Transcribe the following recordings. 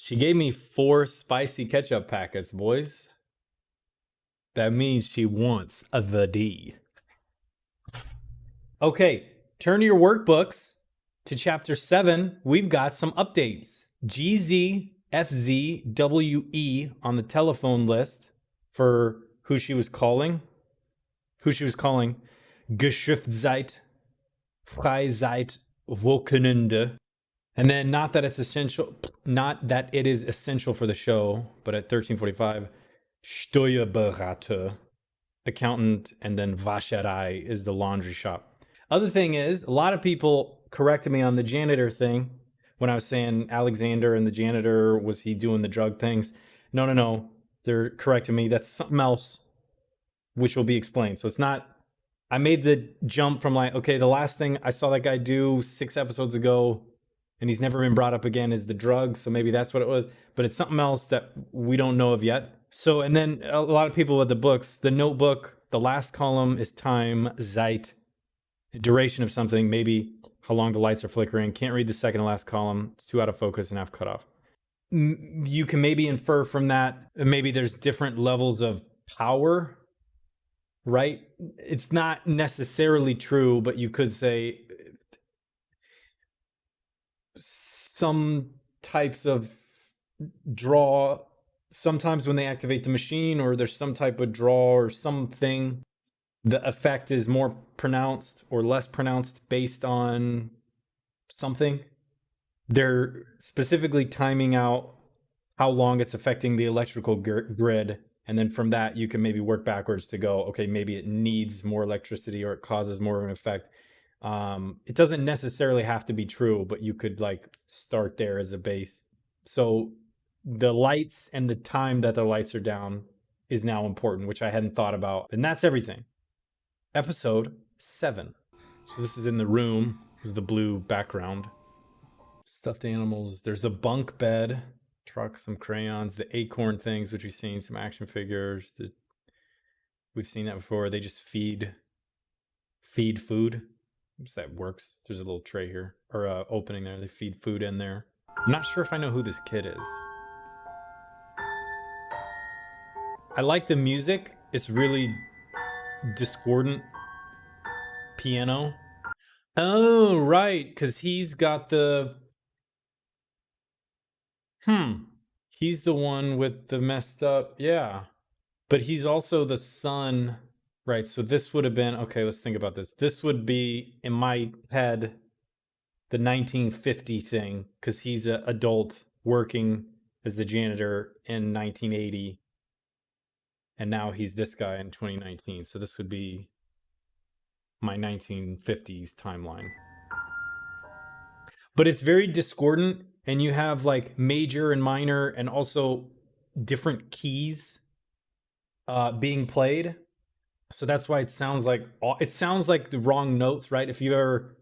She gave me 4 spicy ketchup packets, boys. That means she wants the D. Okay, turn to your workbooks to chapter 7. We've got some updates. GZFZWE on the telephone list for who she was calling. Geschäftszeit, Freizeit, Wochenende. And then not that it is essential for the show, but at 13:45, Steuerberater, accountant, and then Wascherei is the laundry shop. Other thing is, a lot of people corrected me on the janitor thing when I was saying Alexander and the janitor, was he doing the drug things? No. They're correcting me. That's something else, which will be explained. So it's not, I made the jump from like, okay, the last thing I saw that guy do 6 episodes ago, and he's never been brought up again, is the drugs. So maybe that's what it was. But it's something else that we don't know of yet. So, and then a lot of people with the books, the notebook, the last column is time, Zeit, duration of something, maybe how long the lights are flickering. Can't read the second to last column. It's too out of focus and half cut off. You can maybe infer from that, maybe there's different levels of power, right? It's not necessarily true, but you could say some types of draw, sometimes when they activate the machine, or there's some type of draw or something, the effect is more pronounced or less pronounced based on something. They're specifically timing out how long it's affecting the electrical grid. And then from that, you can maybe work backwards to go, okay, maybe it needs more electricity or it causes more of an effect. It doesn't necessarily have to be true, but you could like start there as a base. So the lights and the time that the lights are down is now important, which I hadn't thought about. And that's everything. Episode 7. So this is in the room. This is the blue background. Stuffed animals. There's a bunk bed, truck, some crayons, the acorn things, which we've seen, some action figures. We've seen that before. They just feed food. That works. There's a little tray here, or opening there. They feed food in there. I'm not sure if I know who this kid is. I like the music. It's really discordant piano. Oh, right, because he's got the... He's the one with the messed up... Yeah. But he's also the son... Right, so this would have been... Okay, let's think about this. This would be, in my head, the 1950 thing, because he's an adult working as the janitor in 1980. And now he's this guy in 2019. So this would be my 1950s timeline. But it's very discordant, and you have like major and minor and also different keys being played. So that's why it sounds like the wrong notes, right? If you ever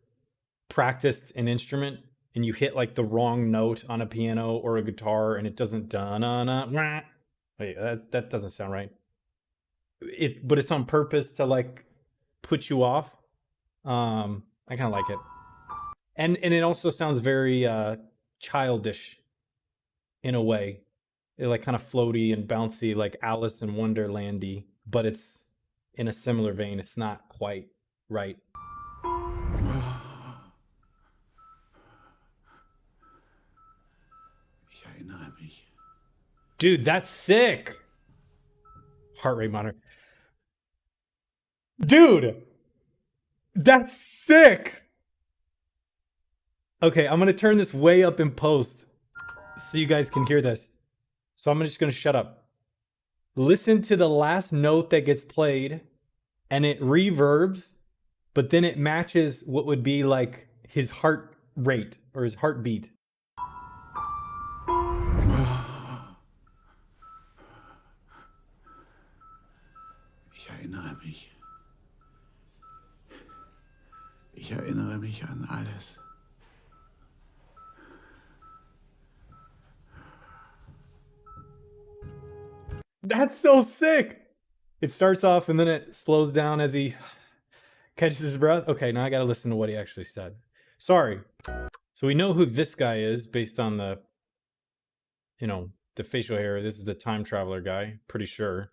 practiced an instrument and you hit like the wrong note on a piano or a guitar and it doesn't da-na-na, wait, that doesn't sound right. But it's on purpose to like put you off. I kind of like it. And it also sounds very childish in a way. It like kind of floaty and bouncy, like Alice in Wonderlandy, but it's in a similar vein. It's not quite right. Ich erinnere mich. Dude, that's sick. Heart rate monitor. Dude, that's sick. Okay, I'm going to turn this way up in post so you guys can hear this. So I'm just going to shut up. Listen to the last note that gets played, and it reverbs, but then it matches what would be like his heart rate or his heartbeat. Ich erinnere mich. Ich erinnere mich an alles. That's so sick. It starts off and then it slows down as he catches his breath. Okay, now I got to listen to what he actually said. Sorry. So we know who this guy is based on the you know, the facial hair. This is the time traveler guy, pretty sure.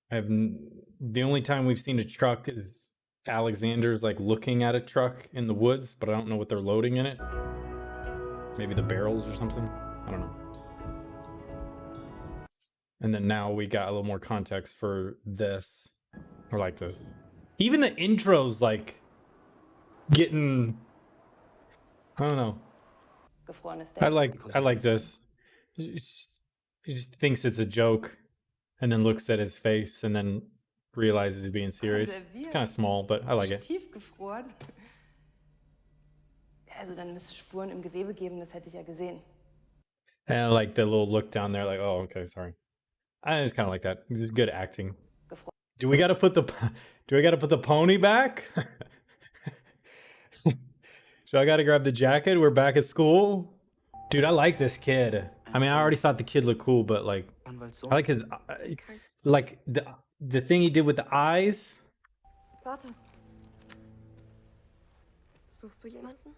The only time we've seen a truck is Alexander's like looking at a truck in the woods, but I don't know what they're loading in it. Maybe the barrels or something. I don't know. And then now we got a little more context for this. Or like this. Even the intro's like getting, I don't know. I like this. He just thinks it's a joke and then looks at his face and then realizes he's being serious. It's kind of small, but I like it. Tiefgefroren? Also dann müsste es Spuren im Gewebe geben, das hätte ich ja gesehen. And I like the little look down there, like, oh, okay, sorry. I just kind of like that. It's good acting. Do we got to put the pony back? So I got to grab the jacket. We're back at school. Dude, I like this kid. I mean, I already thought the kid looked cool, but like, I like his, like the thing he did with the eyes. Warte. Suchst du jemanden?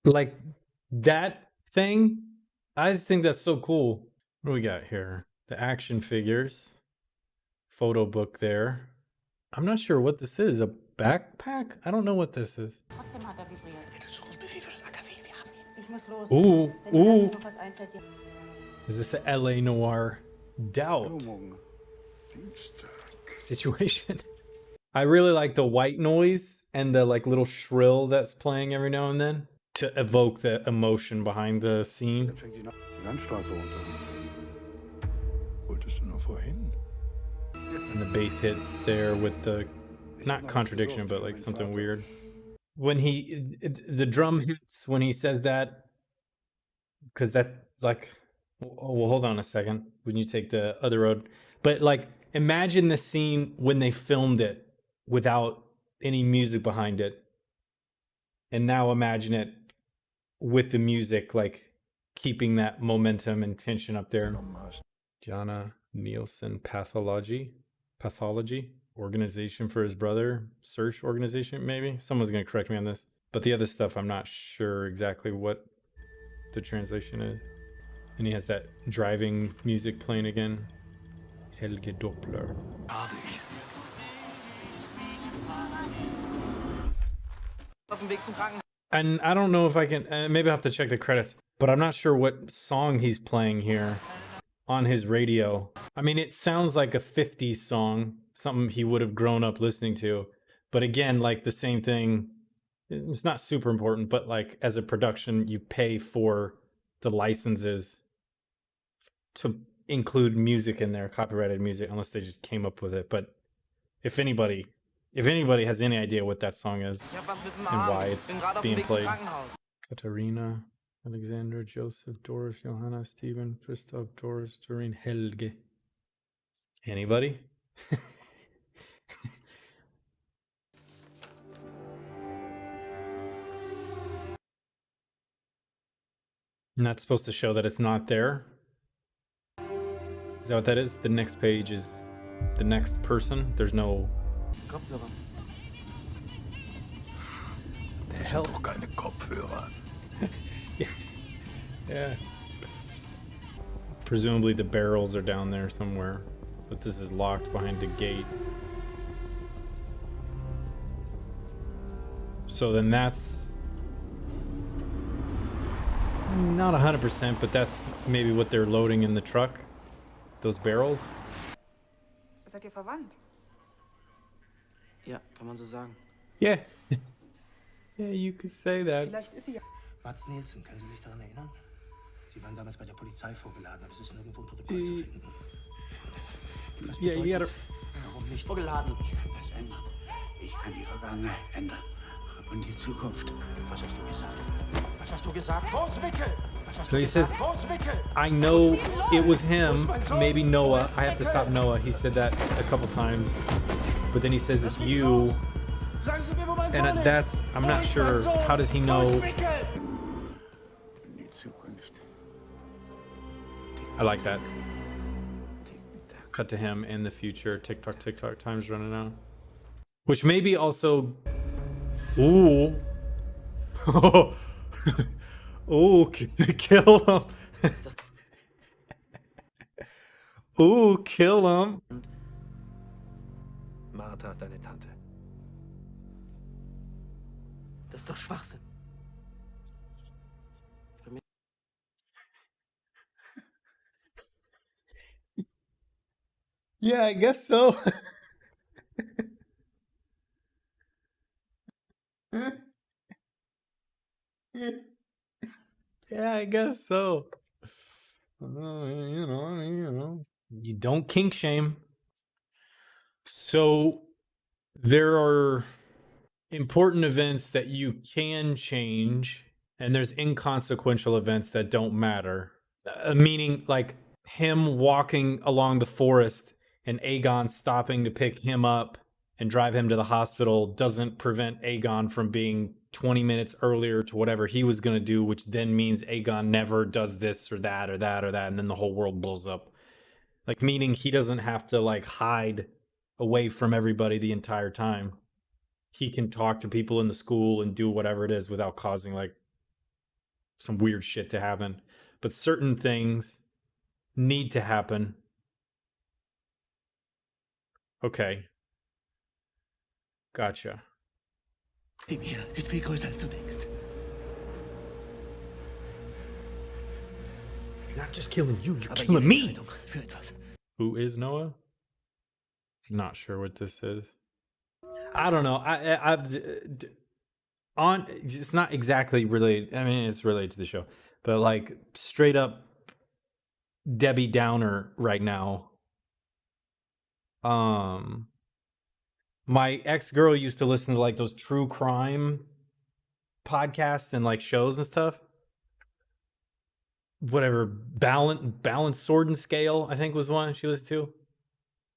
Like that thing. I just think that's so cool. What do we got here? The action figures. Photo book there. I'm not sure what this is. A backpack? I don't know what this is. Ooh, ooh. Is this a LA Noir doubt situation? I really like the white noise and the like little shrill that's playing every now and then to evoke the emotion behind the scene. And the bass hit there with the, not contradiction, but like something weird. When the drum hits when he says that, because that like, oh, well, hold on a second. When you take the other road, but like, imagine the scene when they filmed it without any music behind it, and now imagine it with the music, like keeping that momentum and tension up there. Jana Nielsen pathology, organization for his brother, search organization, maybe. Someone's gonna correct me on this, but the other stuff I'm not sure exactly what the translation is. And he has that driving music playing again. Helge Doppler. And I don't know if I can, maybe I'll have to check the credits, but I'm not sure what song he's playing here on his radio. I mean, it sounds like a 50s song, something he would have grown up listening to. But again, like the same thing, it's not super important, but like as a production, you pay for the licenses to include music in there, copyrighted music, unless they just came up with it. But if anybody has any idea what that song is and why it's being played. Katarina, Alexander, Joseph, Doris, Johanna, Stephen, Christoph, Doris, Doreen, Helge. Anybody? And that's supposed to show that it's not there. Is that what that is? The next page is the next person. There's no... Kopfhörer. What the hell? Doch keine Kopfhörer. Yeah. Presumably the barrels are down there somewhere, but this is locked behind a gate. So then that's not 100%, but that's maybe what they're loading in the truck. Those barrels. Seid ihr verwandt? Ja, kann man so sagen. Yeah. Yeah, you could say that. Vielleicht ist sie ja. Mats Nielsen, können Sie sich daran erinnern? Sie waren damals bei der Polizei vorgeladen, aber es ist nirgendwo im Protokoll zu finden. Was Yeah, you gotta... Warum nicht vorgeladen? Ich kann das ändern. Ich kann die Vergangenheit ändern. Und die Zukunft. Was hast du gesagt? Was hast du gesagt? Großmickel! Was hast So du he says, gesagt? Großmickel! I know it was him, maybe Noah. I have to stop Noah. He said that a couple times. But then he says it's you. Sagen Sie mir, wo mein Sohn And ist! that's, I'm Wo not ist mein sure. Sohn? How does he know? Großmickel! Und die Zukunft. I like that. Cut to him in the future. TikTok, time's running out. Which maybe also... Ooh. Oh, kill him. Ist das... Oh, kill him. Martha, deine Tante. Das ist doch Schwachsinn. Yeah, I guess so. Yeah, I guess so. You don't kink shame. So there are important events that you can change, and there's inconsequential events that don't matter. Meaning, like him walking along the forest and Aegon stopping to pick him up and drive him to the hospital doesn't prevent Aegon from being 20 minutes earlier to whatever he was going to do, which then means Aegon never does this or that or that or that, and then the whole world blows up. Like, meaning he doesn't have to like hide away from everybody the entire time. He can talk to people in the school and do whatever it is without causing like some weird shit to happen. But certain things need to happen. Okay. Gotcha. Dem hier ist viel größer als du denkst. Not just killing you, you're Aber killing jede me. Entscheidung für etwas. Who is Noah? Not sure what this is. I don't know. It's not exactly related. I mean, it's related to the show, but like straight up Debbie Downer right now. My ex-girl used to listen to like those true crime podcasts and like shows and stuff. Whatever, balance sword and scale, I think was one she listened to.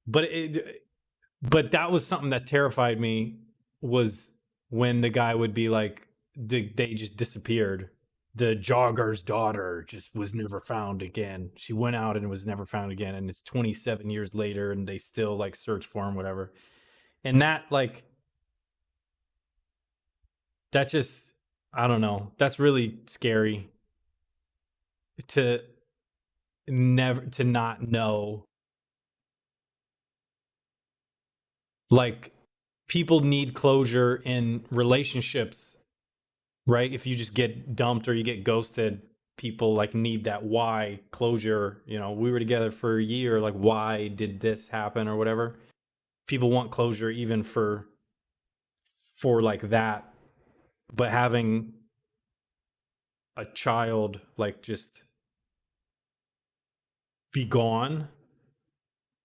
But that was something that terrified me, was when the guy would be like, they just disappeared. The jogger's daughter just was never found again. She went out and was never found again. And it's 27 years later and they still like search for him, whatever. And that like, that just, I don't know. That's really scary to not know. Like, people need closure in relationships, right? If you just get dumped or you get ghosted, people like need that why closure. You know, we were together for a year, like why did this happen or whatever. People want closure even for like that. But having a child like just be gone,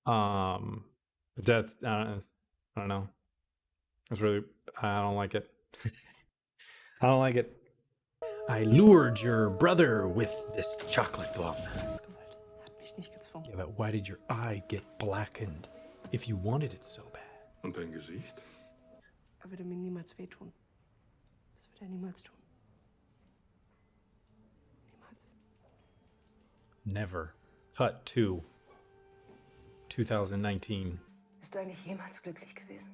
that's I don't know. It's really, I don't like it. I don't like it. I lured your brother with this chocolate bomb. Gewollt. Hat mich nicht gezwungen. Yeah, but why did your eye get blackened if you wanted it so bad? Und dein Gesicht? Er würde mir niemals wehtun. Das würde er niemals tun. Niemals. Never. Cut to 2019. Bist du eigentlich jemals glücklich gewesen?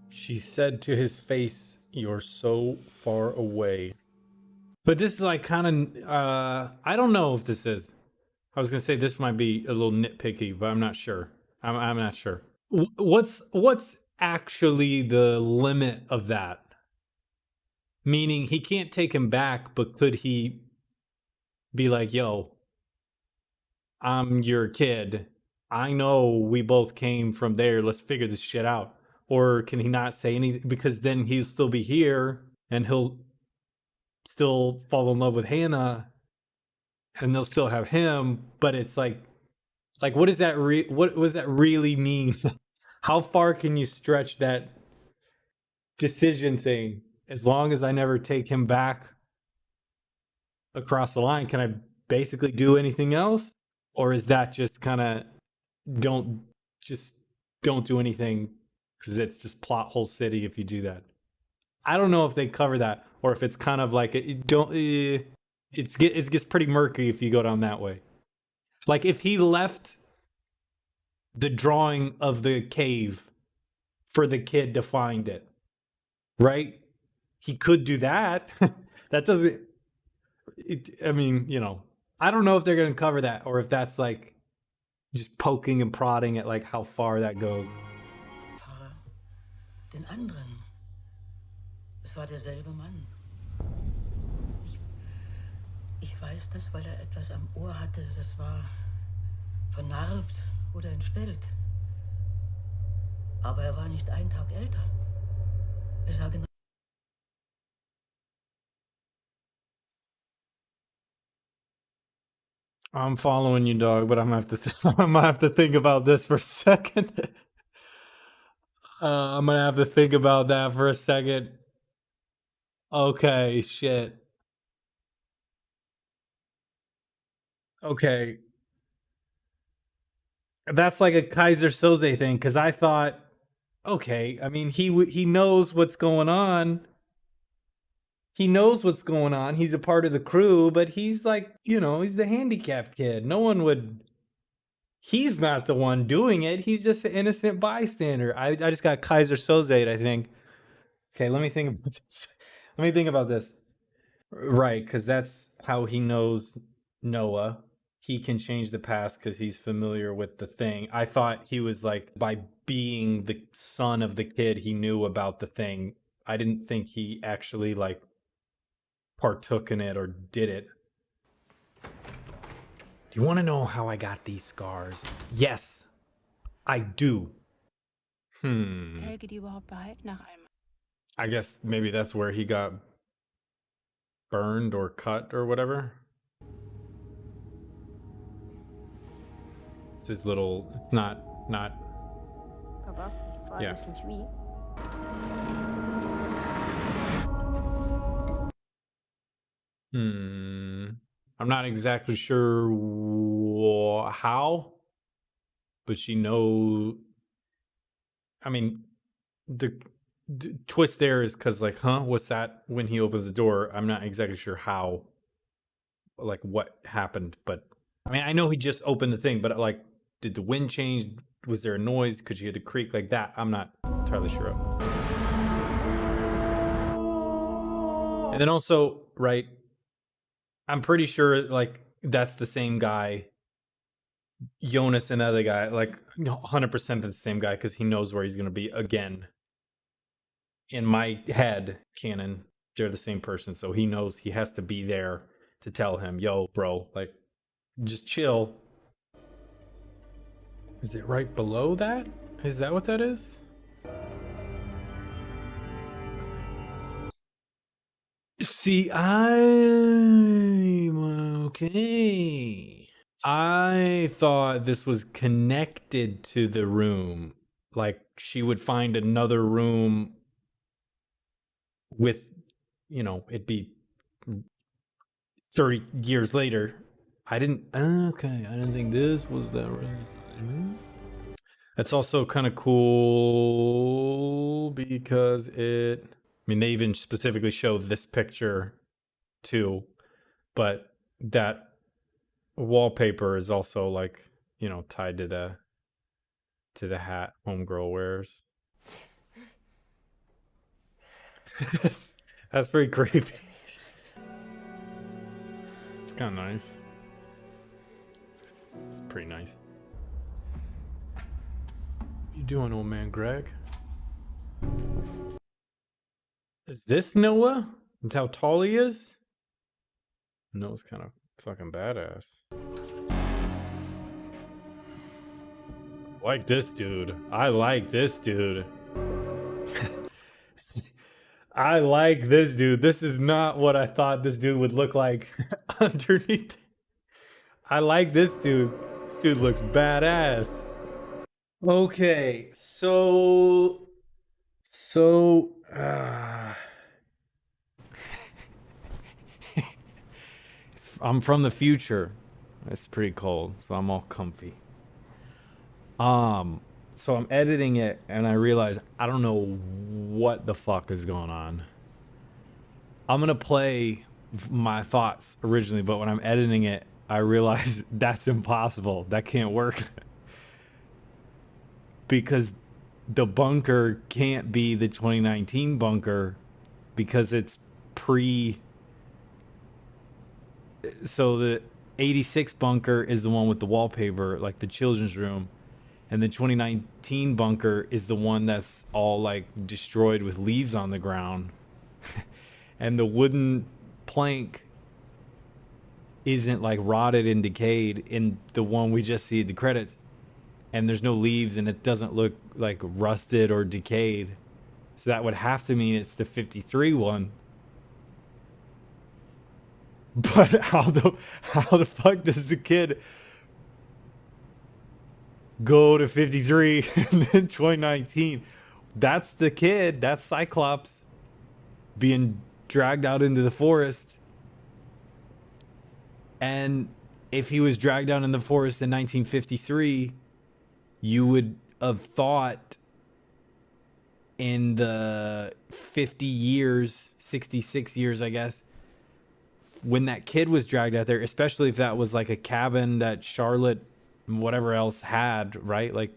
She said to his face, "You're so far away." But this is like kind of, I don't know if this is. I was gonna say this might be a little nitpicky, but I'm not sure. I'm not sure. What's actually the limit of that? Meaning he can't take him back, but could he be like, "Yo, I'm your kid. I know we both came from there. Let's figure this shit out." Or can he not say anything? Because then he'll still be here and he'll still fall in love with Hannah and they'll still have him. But it's like what does that what does that really mean? How far can you stretch that decision thing? As long as I never take him back across the line, can I basically do anything else? Or is that just kind of don't do anything, because it's just plot hole city if you do that? I don't know if they cover that, or if it's kind of like it gets pretty murky if you go down that way. Like if he left the drawing of the cave for the kid to find it, right? he could do that. That doesn't, I mean, you know, I don't know if they're going to cover that or if that's like just poking and prodding at like how far that goes. Fahrer, den anderen. Es war derselbe Mann. Ich weiß das, weil er etwas am Ohr hatte, das war vernarbt oder entstellt. Aber er war nicht einen Tag älter. Er sah genau. I'm following you, dog, but I'm gonna have to I'm gonna have to think about this for a second. I'm gonna have to think about that for a second. Okay, shit. Okay. That's like a Kaiser Soze thing, because I thought, okay, I mean, he knows what's going on. He knows what's going on. He's a part of the crew, but he's like, you know, he's the handicapped kid. No one would. He's not the one doing it. He's just an innocent bystander. I just got Kaiser Soze, I think. Okay, let me think about this. Let me think about this. Right, because that's how he knows Noah. He can change the past because he's familiar with the thing. I thought he was like, by being the son of the kid, he knew about the thing. I didn't think he actually like partook in it or did it. Do you want to know how I got these scars? Yes, I do. Telge die überhaupt behalten nach einem. I guess maybe that's where he got burned or cut or whatever. It's his little, it's not. Aber die Frage Ja. ist nicht wie. I'm not exactly sure how, but she know. I mean, the twist there is because like, huh, what's that? When he opens the door, I'm not exactly sure how, like what happened, but I mean, I know he just opened the thing, but like, did the wind change? Was there a noise? Could you hear the creak like that? I'm not entirely sure of. And then also, right, I'm pretty sure like that's the same guy. Jonas and the other guy, like 100% the same guy because he knows where he's going to be again. In my head canon, they're the same person. So he knows he has to be there to tell him, yo, bro, like, just chill. Is it right below that? Is that what that is? See, I'm okay. I thought this was connected to the room. Like she would find another room with, you know, it'd be 30 years later. I didn't think this was that right. That's also kind of cool because I mean, they even specifically show this picture too, but that wallpaper is also like, you know, tied to the hat homegirl wears. That's pretty creepy. It's kind of nice. It's pretty nice. What you doing, old man Greg? Is this Noah? That's how tall he is? Noah's kind of fucking badass. Like this dude. I like this dude. I like this dude. This is not what I thought this dude would look like underneath. I like this dude. This dude looks badass. Okay, I'm from the future. It's pretty cold, so I'm all comfy. So I'm editing it and I realize I don't know what the fuck is going on. I'm gonna play my thoughts originally, but when I'm editing it, I realize that's impossible. That can't work. Because the bunker can't be the 2019 bunker because it's pre. So the 86 bunker is the one with the wallpaper, like the children's room. And the 2019 bunker is the one that's all like destroyed with leaves on the ground. And the wooden plank isn't like rotted and decayed in the one we just see at the credits. And there's no leaves and it doesn't look like rusted or decayed. So that would have to mean it's the 53 one. But how the fuck does the kid go to 53 and then 2019? That's the kid. That's Cyclops being dragged out into the forest. And if he was dragged out in the forest in 1953, you would have thought in the 50 years, 66 years, I guess, when that kid was dragged out there, especially if that was like a cabin that Charlotte and whatever else had, right? Like,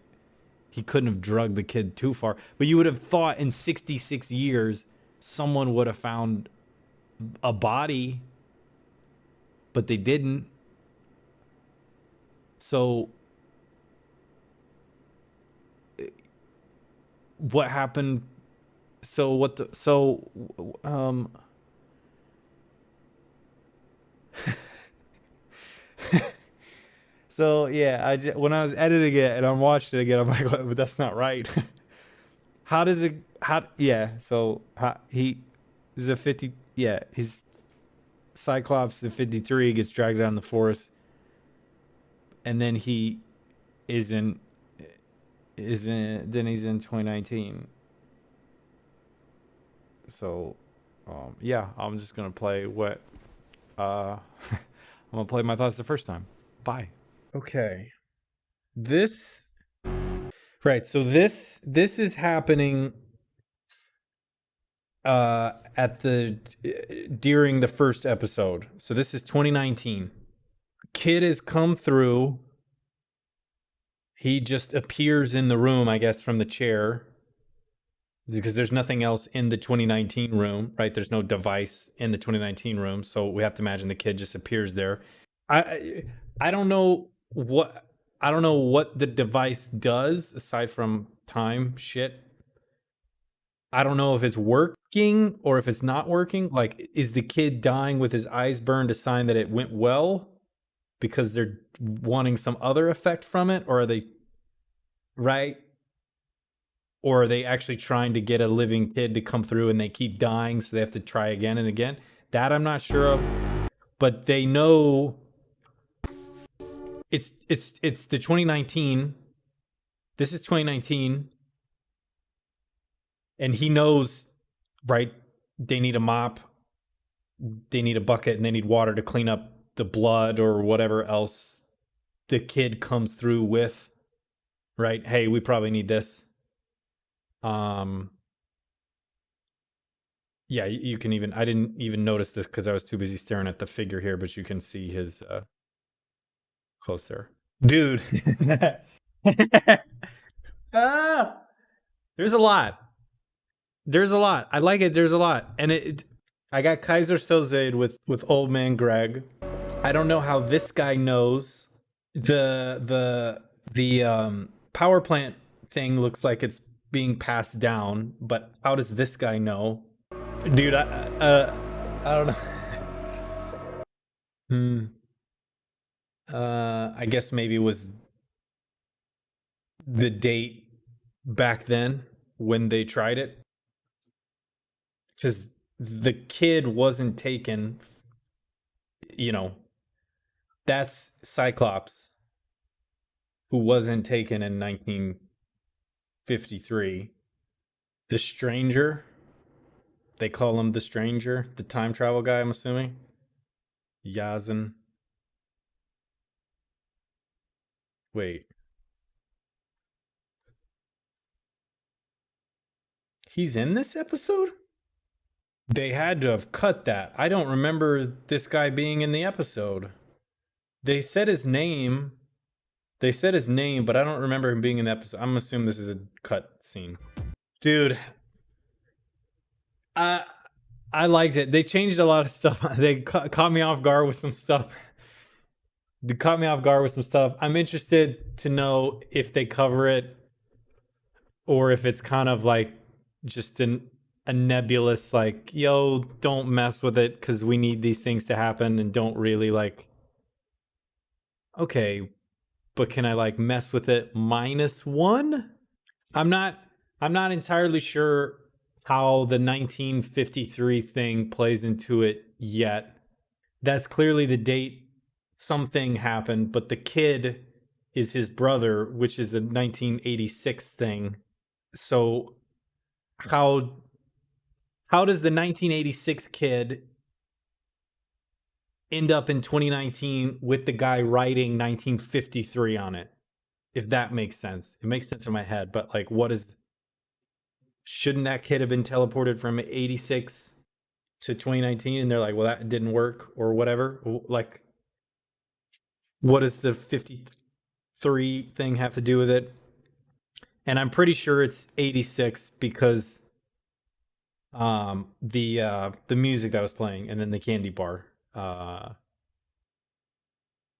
he couldn't have drugged the kid too far. But you would have thought in 66 years, someone would have found a body, but they didn't. So what happened? So what the, so, so yeah, when I was editing it and I'm watching it again, I'm like, but that's not right. How does it, so he is a 50, he's Cyclops in 53 gets dragged down the forest, and then he then he's in 2019. So, I'm just gonna play what, I'm gonna play my thoughts the first time. Bye. Okay. Right, so this is happening during the first episode. So this is 2019. Kid has come through. He just appears in the room, I guess, from the chair, because there's nothing else in the 2019 room, right? There's no device in the 2019 room, so we have to imagine the kid just appears there. I don't know what the device does aside from time shit. I don't know if it's working or if it's not working. Like, is the kid dying with his eyes burned a sign that it went well because they're wanting some other effect from it? Or are they, right? Or are they actually trying to get a living kid to come through and they keep dying, so they have to try again and again? That I'm not sure of. But they know it's the 2019. This is 2019. And he knows, right, they need a mop, they need a bucket, and they need water to clean up the blood or whatever else the kid comes through with, right? Hey, we probably need this. Yeah, you can even, I didn't even notice this because I was too busy staring at the figure here, but you can see his close there. Dude. There's a lot. I like it. There's a lot. And I got Kaiser Soze with old man Greg. I don't know how this guy knows. The power plant thing looks like it's being passed down, but how does this guy know? Dude, I don't know. I guess maybe it was the date back then when they tried it. Because the kid wasn't taken, that's Cyclops, who wasn't taken in 1953. The Stranger, they call him the Stranger, the time travel guy, I'm assuming. Yazan. Wait. He's in this episode? They had to have cut that. I don't remember this guy being in the episode. They said his name, but I don't remember him being in the episode. I'm assuming this is a cut scene. Dude, I liked it. They changed a lot of stuff. They caught me off guard with some stuff. They caught me off guard with some stuff. I'm interested to know if they cover it or if it's kind of like just a nebulous, like, yo, don't mess with it because we need these things to happen, and don't really like, okay, but can I like mess with it -1? I'm not entirely sure how the 1953 thing plays into it yet. That's clearly the date something happened, but the kid is his brother, which is a 1986 thing. So how does the 1986 kid end up in 2019 with the guy writing 1953 on it? If that makes sense. It makes sense in my head, but like, shouldn't that kid have been teleported from 86 to 2019? And they're like, well, that didn't work or whatever. Like, what does the 53 thing have to do with it? And I'm pretty sure it's 86 because the music that was playing and then the candy bar.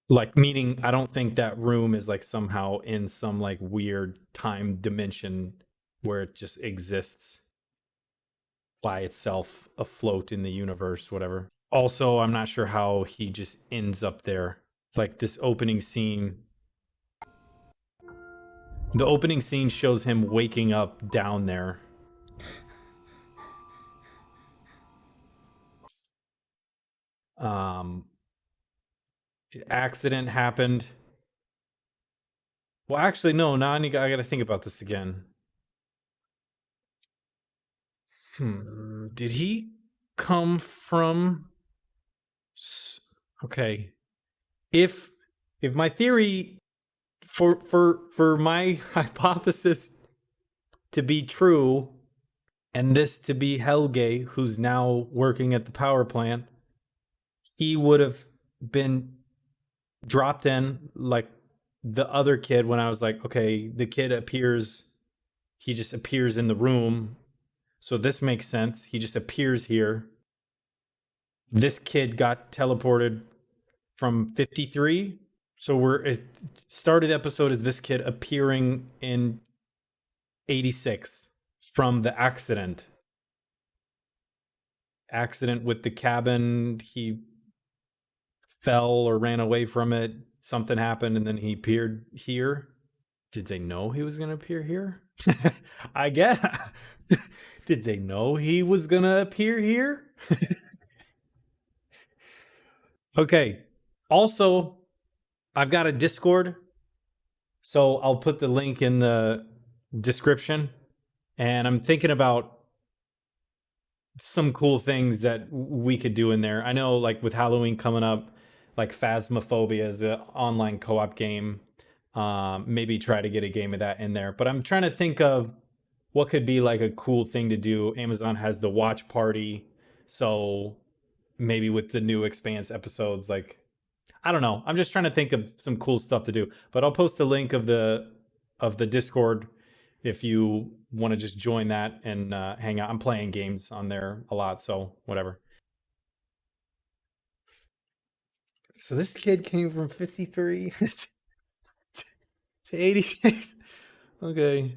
Like, meaning I don't think that room is like somehow in some like weird time dimension where it just exists by itself afloat in the universe, whatever. Also, I'm not sure how he just ends up there. Like, this opening scene. The opening scene shows him waking up down there. Accident happened. Well, actually, no. Now I gotta think about this again. Did he come from? Okay. If my theory for my hypothesis to be true, and this to be Helge, who's now working at the power plant, he would have been dropped in like the other kid when I was like, okay, the kid appears, he just appears in the room. So this makes sense. He just appears here. This kid got teleported from 53. So it started episode as this kid appearing in 86 from the accident with the cabin. He fell or ran away from it. Something happened and then he appeared here. Did they know he was going to appear here? I guess. Did they know he was going to appear here? Okay. Also, I've got a Discord, so I'll put the link in the description. And I'm thinking about some cool things that we could do in there. I know, like, with Halloween coming up, like Phasmophobia is an online co-op game. Maybe try to get a game of that in there. But I'm trying to think of what could be like a cool thing to do. Amazon has the watch party, so maybe with the new Expanse episodes, like, I don't know. I'm just trying to think of some cool stuff to do. But I'll post the link of the Discord if you want to just join that and hang out. I'm playing games on there a lot, so whatever. So this kid came from 53 to 86. Okay.